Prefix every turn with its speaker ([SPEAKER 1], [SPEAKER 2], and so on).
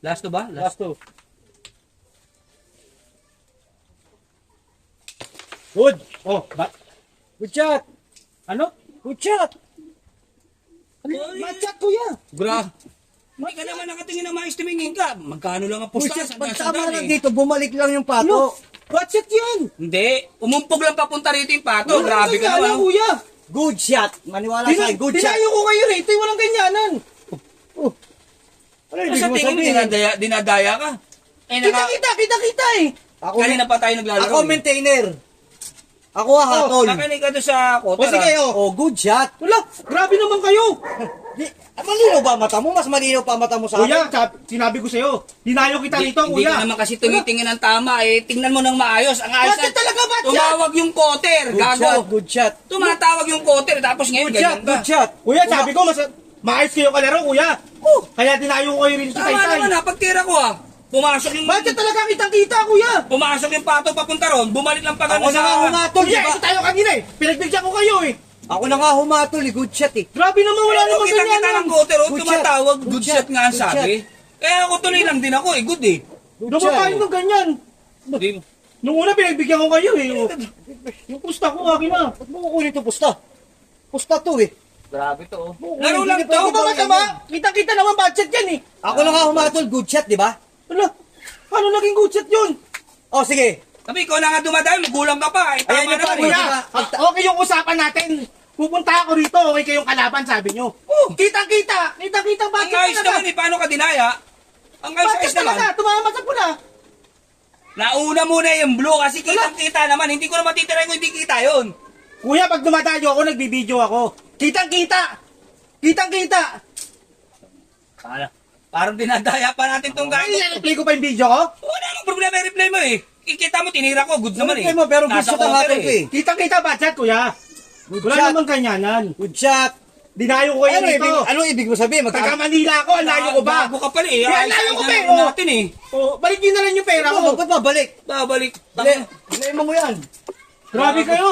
[SPEAKER 1] Last to ba?
[SPEAKER 2] Last two. Good. Oh, good shot. Ano? Good shot. Bad shot, kuya.
[SPEAKER 1] Hindi ka naman nakatingin na mais tumingin ka. Magkano lang ang
[SPEAKER 3] Good
[SPEAKER 1] pusta?
[SPEAKER 3] shot. Pagtama lang dito, bumalik lang yung pato.
[SPEAKER 2] Bad shot yan.
[SPEAKER 1] Hindi. Umumpog lang papunta rito yung pato. Grabe ka naman.
[SPEAKER 2] Kuya.
[SPEAKER 3] Good shot. Maniwala sa akin, good shot.
[SPEAKER 2] Dinayo ko kayo rito, walang ganyanan.
[SPEAKER 3] Ano ibig
[SPEAKER 1] Sa
[SPEAKER 3] mo
[SPEAKER 1] tingin mo,
[SPEAKER 3] sabihin?
[SPEAKER 1] dinadaya ka. Eh,
[SPEAKER 2] Kita eh.
[SPEAKER 1] Kanina pa tayo naglalaro.
[SPEAKER 3] Ako maintainer. Ako hatol.
[SPEAKER 1] Nakinig ka doon sa
[SPEAKER 2] O
[SPEAKER 1] koter.
[SPEAKER 2] sige,
[SPEAKER 3] Oh, good shot.
[SPEAKER 2] Wala, grabe naman kayo.
[SPEAKER 3] Malinaw ba mata mo? Mas malinaw pa mata mo sa
[SPEAKER 2] Kuya,
[SPEAKER 3] akin.
[SPEAKER 2] sinabi ko sa'yo, dinayo kita
[SPEAKER 1] Hindi,
[SPEAKER 2] rito,
[SPEAKER 1] hindi
[SPEAKER 2] kuya.
[SPEAKER 1] ka naman kasi tumitingin ng tama eh. Tingnan mo ng maayos. Ang ayos
[SPEAKER 2] Bakit talaga, bakit?
[SPEAKER 1] Tumawag yung koter.
[SPEAKER 3] Good shot,
[SPEAKER 1] Gago.
[SPEAKER 3] good shot.
[SPEAKER 1] Tumatawag yung koter. Tapos ngayon,
[SPEAKER 3] Good shot,
[SPEAKER 1] ganyan ka.
[SPEAKER 3] good shot.
[SPEAKER 2] Kuya, sabi ko, maayos kayo kalaro, kuya. Kaya dinayo ko kayo rin sa
[SPEAKER 1] Tama
[SPEAKER 2] taytay.
[SPEAKER 1] naman ha. Pagtira ko ha. Pumasok yung...
[SPEAKER 2] Bakit talaga kitang-kita, kuya?
[SPEAKER 1] Pumasok yung pato papunta ron. Bumalik lang pa
[SPEAKER 3] Ako na nga humatol, di
[SPEAKER 2] Kuya,
[SPEAKER 3] ba?
[SPEAKER 2] ito tayo kanina eh. Pinagbigyan ko kayo eh.
[SPEAKER 3] Ako na nga humatol, good shot eh.
[SPEAKER 2] Grabe naman, wala namang
[SPEAKER 1] Kita-kita
[SPEAKER 2] ganyanan.
[SPEAKER 1] ng koter.
[SPEAKER 3] Good
[SPEAKER 1] Tumatawag.
[SPEAKER 3] shot.
[SPEAKER 1] Good
[SPEAKER 3] Good
[SPEAKER 1] shot
[SPEAKER 3] shot.
[SPEAKER 1] nga ang
[SPEAKER 3] Good
[SPEAKER 1] sabi. Kaya ako tuloy lang din ako eh. Good eh.
[SPEAKER 3] Good
[SPEAKER 2] Dumapayag
[SPEAKER 3] shot.
[SPEAKER 2] ng ganyan.
[SPEAKER 1] Di-
[SPEAKER 2] Nung una, pinagbigyan ko kayo eh. Yung pusta ko, akin na.
[SPEAKER 3] Ba't mo kukunin ito pusta? Pusta to eh.
[SPEAKER 1] Grabe to.
[SPEAKER 3] Kukunin,
[SPEAKER 1] Laro
[SPEAKER 3] hindi
[SPEAKER 1] lang
[SPEAKER 3] na
[SPEAKER 1] to.
[SPEAKER 2] Ako ba masama? Kitang-kita naman budget yan eh.
[SPEAKER 3] Ako na nga humatol, good shot, di ba?
[SPEAKER 2] Wala, paano naging good shot yun?
[SPEAKER 3] Oh, sige.
[SPEAKER 1] Sabi ko na nga dumadayo. Magulang ka pa. Eh,
[SPEAKER 3] Ayan
[SPEAKER 1] tama
[SPEAKER 3] yung
[SPEAKER 1] naman
[SPEAKER 3] kuya.
[SPEAKER 1] eh.
[SPEAKER 2] Kuya, okay yung usapan natin. Pupunta ako rito, okay kayong kalaban, sabi nyo. Kitang-kita, kitang-kitang
[SPEAKER 1] Ang
[SPEAKER 2] budget
[SPEAKER 1] ayos
[SPEAKER 2] talaga.
[SPEAKER 1] naman eh. Paano ka dinaya? Ang ayos
[SPEAKER 2] Budget
[SPEAKER 1] naman.
[SPEAKER 2] talaga, tumama sa pula.
[SPEAKER 1] Nauna muna yung blue kasi kitang-kita naman. Hindi ko na matitira kung hindi kita yun.
[SPEAKER 2] Kuya, pag dumadayo ako, nagbibideo ako. Kitang-kita! Kitang-kita!
[SPEAKER 1] Parang dinadaya pa natin tong gago.
[SPEAKER 2] Ay, i-replay ko pa yung video ko?
[SPEAKER 1] Wala namang problema i-replay mo eh. Ikita mo, tinira ko. Good naman eh.
[SPEAKER 3] Replay mo, pero good
[SPEAKER 1] Nasa
[SPEAKER 3] shot ang
[SPEAKER 1] counter
[SPEAKER 3] hatol ko eh.
[SPEAKER 2] Kitang-kita budget, kuya.
[SPEAKER 3] Good
[SPEAKER 2] Wala
[SPEAKER 3] shot.
[SPEAKER 2] namang ganyanan.
[SPEAKER 3] Good shot.
[SPEAKER 2] Dinayo ko kayo rito.
[SPEAKER 3] Ano ibig mo sabihin?
[SPEAKER 2] Taga Manila ako, ang layo ko ba?
[SPEAKER 1] Bago ka pala eh.
[SPEAKER 2] Kaya layo ko
[SPEAKER 1] Ayos-ayos
[SPEAKER 2] pa eh,
[SPEAKER 1] na
[SPEAKER 2] oh.
[SPEAKER 1] natin eh.
[SPEAKER 2] Oh, balik nyo na lang yung pera ko.
[SPEAKER 3] Ba't babalik?
[SPEAKER 1] Babalik.
[SPEAKER 3] Lema mo yan.
[SPEAKER 2] Grabe kayo.